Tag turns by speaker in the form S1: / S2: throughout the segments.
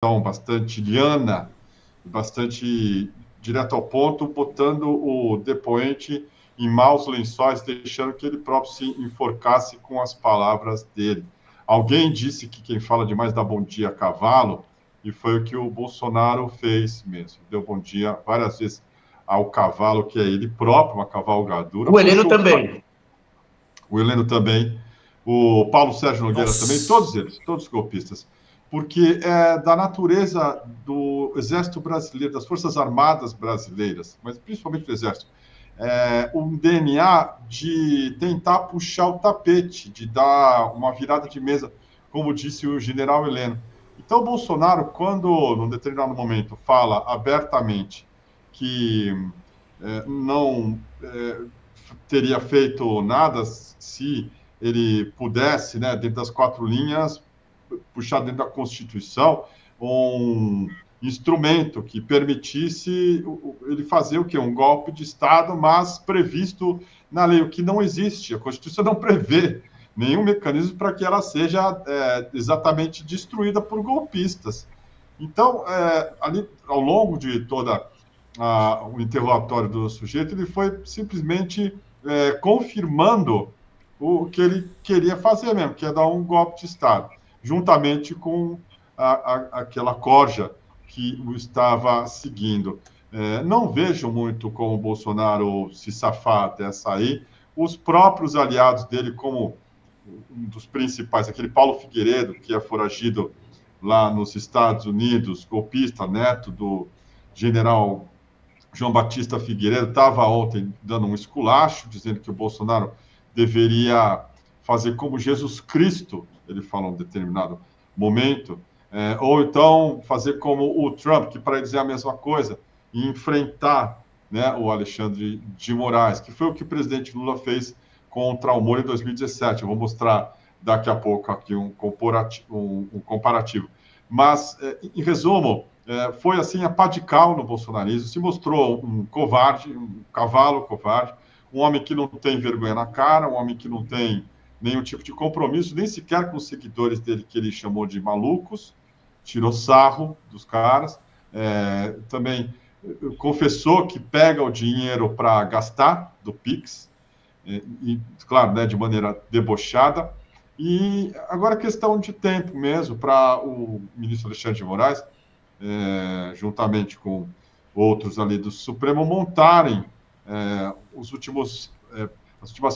S1: bastante liana, bastante direto ao ponto, botando o depoente em maus lençóis, deixando que ele próprio se enforcasse com as palavras dele. Alguém disse que quem fala demais dá bom dia a cavalo, e foi o que o Bolsonaro fez mesmo. Deu bom dia várias vezes ao cavalo, que é ele próprio, uma cavalgadura.
S2: O Heleno também.
S1: O Heleno também. O Paulo Sérgio Nogueira também. Todos eles, todos os golpistas. Porque é da natureza do Exército Brasileiro, das Forças Armadas Brasileiras, mas principalmente do Exército, um DNA de tentar puxar o tapete, de dar uma virada de mesa, como disse o general Heleno. Então, o Bolsonaro, quando, num determinado momento, fala abertamente que não teria feito nada se ele pudesse, né, dentro das 4 linhas, puxar dentro da Constituição um instrumento que permitisse ele fazer o quê? Um golpe de Estado, mas previsto na lei, o que não existe. A Constituição não prevê nenhum mecanismo para que ela seja exatamente destruída por golpistas. Então, ali, ao longo de toda o interrogatório do sujeito, ele foi simplesmente confirmando o que ele queria fazer mesmo, que é dar um golpe de Estado, juntamente com aquela corja que o estava seguindo. Não vejo muito como o Bolsonaro se safar até sair. Os próprios aliados dele, como um dos principais, aquele Paulo Figueiredo, que é foragido lá nos Estados Unidos, golpista, neto do general João Batista Figueiredo, estava ontem dando um esculacho, dizendo que o Bolsonaro deveria fazer como Jesus Cristo, ele fala em um determinado momento, ou então fazer como o Trump, que para dizer a mesma coisa, e enfrentar, né, o Alexandre de Moraes, que foi o que o presidente Lula fez contra o Moro em 2017. Eu vou mostrar daqui a pouco aqui um comparativo. Mas, em resumo, foi assim a pá de cal no bolsonarismo, se mostrou um covarde, um cavalo covarde, um homem que não tem vergonha na cara, um homem que não tem nenhum tipo de compromisso, nem sequer com os seguidores dele, que ele chamou de malucos, tirou sarro dos caras, também confessou que pega o dinheiro para gastar do Pix, e, claro, né, de maneira debochada. E agora é questão de tempo mesmo para o ministro Alexandre de Moraes, juntamente com outros ali do Supremo, montarem as últimas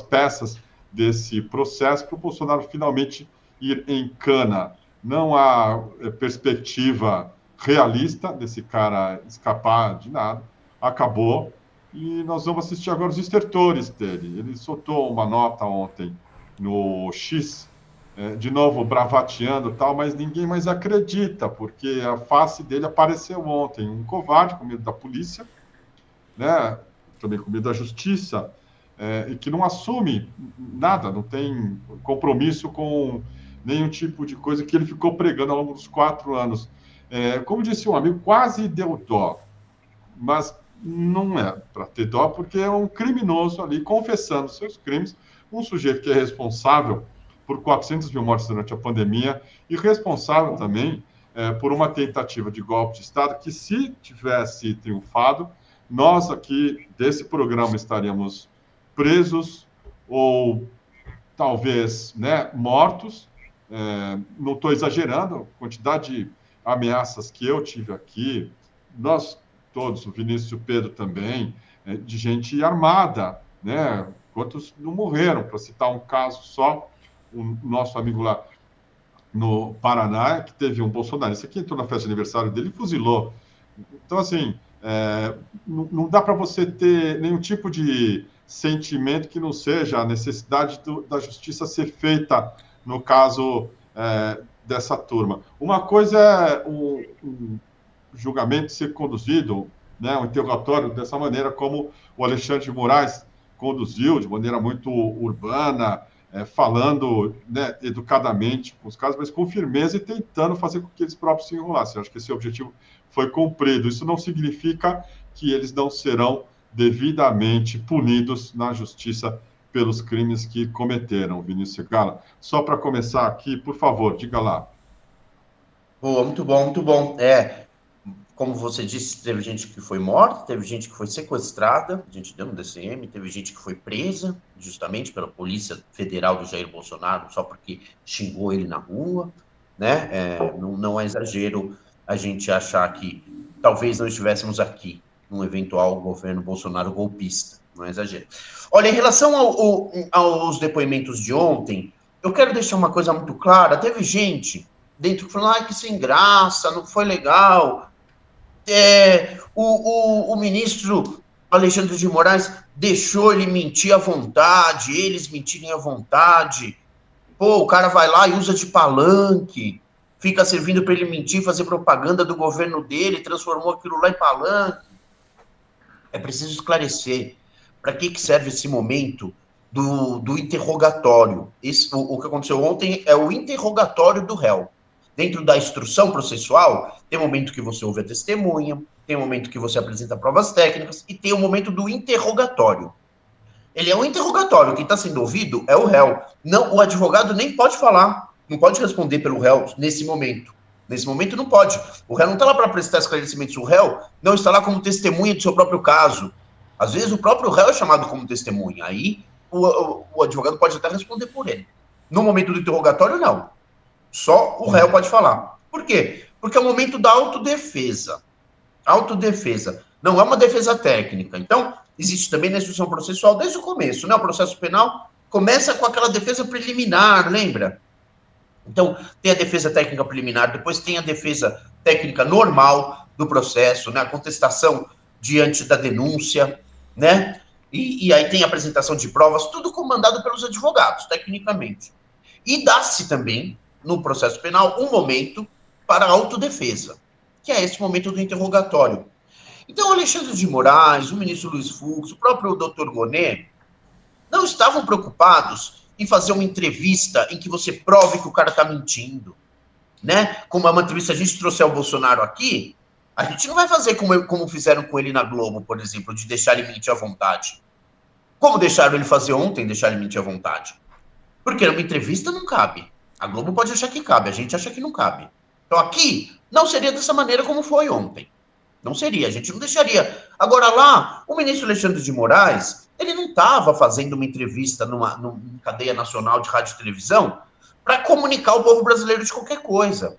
S1: peças desse processo para o Bolsonaro finalmente ir em cana. Não há perspectiva realista desse cara escapar de nada. Acabou. E nós vamos assistir agora os estertores dele. Ele soltou uma nota ontem no X, de novo bravateando e tal, mas ninguém mais acredita, porque a face dele apareceu ontem. Um covarde com medo da polícia, né? Também com medo da justiça, e que não assume nada, não tem compromisso com nenhum tipo de coisa que ele ficou pregando ao longo dos 4 anos. Como disse um amigo, quase deu dó, mas não é para ter dó, porque é um criminoso ali confessando seus crimes, um sujeito que é responsável por 400 mil mortes durante a pandemia e responsável também por uma tentativa de golpe de Estado que, se tivesse triunfado, nós aqui desse programa estaríamos presos ou talvez, né, mortos. Não estou exagerando, a quantidade de ameaças que eu tive aqui, nós todos, o Vinícius e o Pedro também, de gente armada, né? Quantos não morreram, para citar um caso só, o nosso amigo lá no Paraná, que teve um bolsonarista que entrou na festa de aniversário dele e fuzilou. Então, assim, não dá para você ter nenhum tipo de sentimento que não seja a necessidade da justiça ser feita no caso dessa turma. Uma coisa é um julgamento ser conduzido, né, um interrogatório dessa maneira como o Alexandre de Moraes conduziu, de maneira muito urbana, falando, né, educadamente com os casos, mas com firmeza e tentando fazer com que eles próprios se enrolassem. Eu acho que esse objetivo foi cumprido. Isso não significa que eles não serão devidamente punidos na justiça pelos crimes que cometeram, Vinícius Gala. Só para começar aqui, por favor, diga lá.
S2: Pô, muito bom, muito bom. É, como você disse, teve gente que foi morta, teve gente que foi sequestrada, a gente deu no DCM, teve gente que foi presa, justamente pela Polícia Federal do Jair Bolsonaro, só porque xingou ele na rua, né? Não é exagero a gente achar que talvez não estivéssemos aqui num eventual governo Bolsonaro golpista, não é exagero. Olha, em relação aos depoimentos de ontem, eu quero deixar uma coisa muito clara, teve gente dentro que falou, ah, que sem graça, não foi legal, o ministro Alexandre de Moraes deixou ele mentir à vontade, eles mentirem à vontade. Pô, o cara vai lá e usa de palanque, fica servindo para ele mentir, fazer propaganda do governo dele, transformou aquilo lá em palanque. É preciso esclarecer para que serve esse momento do interrogatório. O que aconteceu ontem é o interrogatório do réu. Dentro da instrução processual, tem o momento que você ouve a testemunha, tem o momento que você apresenta provas técnicas e tem o momento do interrogatório. Ele é um interrogatório, quem está sendo ouvido é o réu. Não, o advogado nem pode falar, não pode responder pelo réu nesse momento. Nesse momento não pode. O réu não está lá para prestar esclarecimentos. O réu não está lá como testemunha do seu próprio caso. Às vezes o próprio réu é chamado como testemunha. Aí o advogado pode até responder por ele. No momento do interrogatório, não. Só o réu pode falar. Por quê? Porque é o momento da autodefesa. Autodefesa. Não é uma defesa técnica. Então, existe também na instrução processual desde o começo, né? O processo penal começa com aquela defesa preliminar, lembra? Então, tem a defesa técnica preliminar, depois tem a defesa técnica normal do processo, né? A contestação diante da denúncia, né? E aí tem a apresentação de provas, tudo comandado pelos advogados, tecnicamente. E dá-se também, no processo penal, um momento para a autodefesa, que é esse momento do interrogatório. Então, o Alexandre de Moraes, o ministro Luiz Fux, o próprio doutor Monet, não estavam preocupados em fazer uma entrevista em que você prove que o cara está mentindo, né? Como é uma entrevista, a gente trouxe o Bolsonaro aqui, a gente não vai fazer como fizeram com ele na Globo, por exemplo, de deixar ele mentir à vontade. Como deixaram ele fazer ontem, deixar ele mentir à vontade. Porque numa entrevista não cabe. A Globo pode achar que cabe, a gente acha que não cabe. Então aqui, não seria dessa maneira como foi ontem. Não seria, a gente não deixaria. Agora lá, o ministro Alexandre de Moraes, ele não estava fazendo uma entrevista numa cadeia nacional de rádio e televisão para comunicar ao povo brasileiro de qualquer coisa.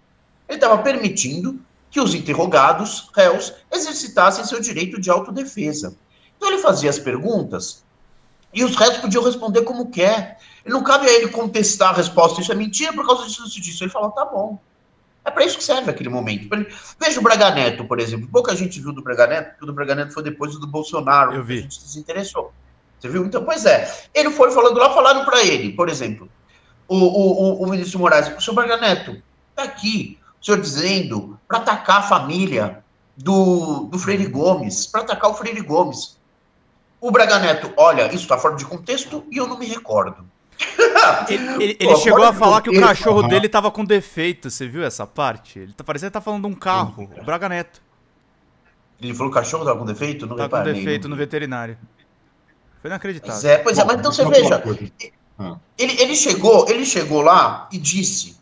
S2: Ele estava permitindo que os interrogados, réus, exercitassem seu direito de autodefesa. Então ele fazia as perguntas e os réus podiam responder como quer. E não cabe a ele contestar a resposta, isso é mentira por causa disso. Ele fala, tá bom. É para isso que serve aquele momento. Veja o Braga Neto, por exemplo. Pouca gente viu do Braga Neto, porque o do Braga Neto foi depois do Bolsonaro.
S3: Eu vi.
S2: A gente se desinteressou. Você viu? Então, pois é. Ele foi falando lá, falaram para ele, por exemplo, o ministro Moraes, o senhor Braga Neto, tá aqui, o senhor dizendo para atacar a família do Freire Gomes, para atacar o Freire Gomes. O Braga Neto, olha, isso está fora de contexto e eu não me recordo.
S3: Ele chegou a falar que o cachorro dele tava com defeito, você viu essa parte? Ele parecia que tá falando de um carro, o Braga Neto.
S2: Ele falou que o cachorro tava com defeito? Não
S3: tá com defeito no veterinário. Foi inacreditável.
S2: Pois é, mas então você veja, ele chegou lá e disse